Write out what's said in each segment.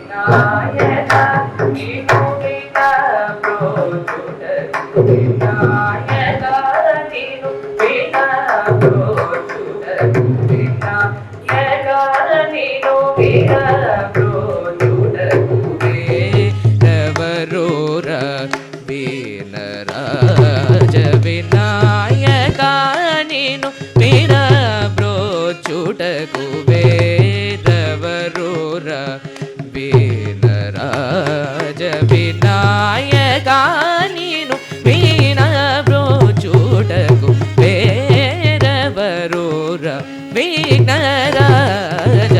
వినాయక నిను విన బ్రోచుటకు వినాయక నిను విన బ్రోచుటకు వినాయక నిను విన బ్రోచుటకు వేరెవరోర వీణరాజ వినాయక నిను విన బ్రోచుటకు వేరెవరోర వీణరాజ వినాయక నిను వీణ బ్రోచుటకు వేరెవరోర వీణరాజ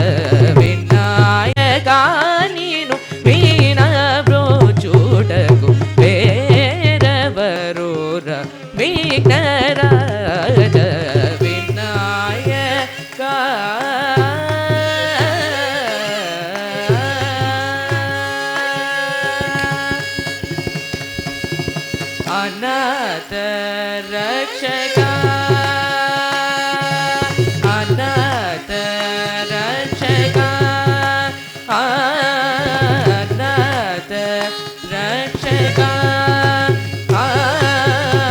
వినాయక నిను వీణ బ్రోచుటకు వేరెవరోర వీణరాజ వినాయక అనాథ రక్షక అనాథ రక్షక అనాథ రక్షక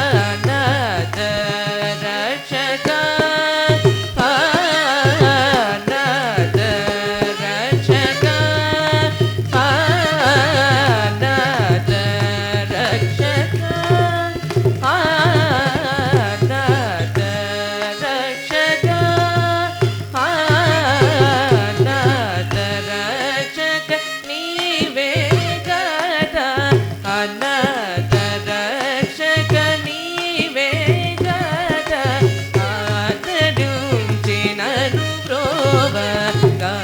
అనాథ రక్షక అనాథ రక్షక అనాథ రక్షక అనాథ రక్షక అనాథ రక్షక నీవే గదా అనాథ రక్షక నీవే గదా ఆదరించినను బ్రోవగా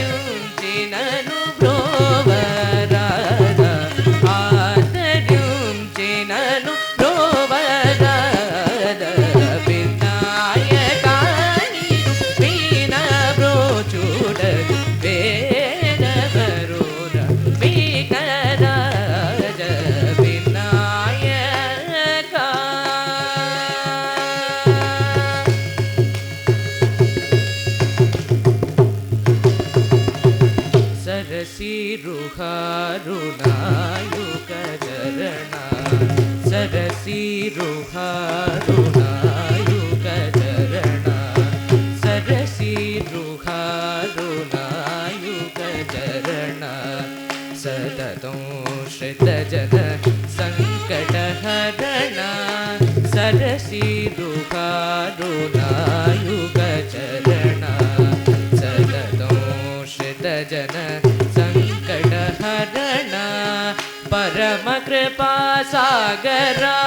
ఆదరించినను బ్రోవరాదా ఆదరించినను బ్రోవరాదా వినాయక నిను వీణ బ్రోచుటకు వేరెవరోర వీణరాజ వినాయక సరసి రుహారుణాయుక చరణ సరసి రుహారుణాయుక చరణ సరసి రుహారుణాయుక చరణ సతతం శ్రితజన సంకటహరణ సరసి రుహారుణాయుక చరణ సతతం శ్రితజన సంకటహరణ పరమ కృపా సాగరా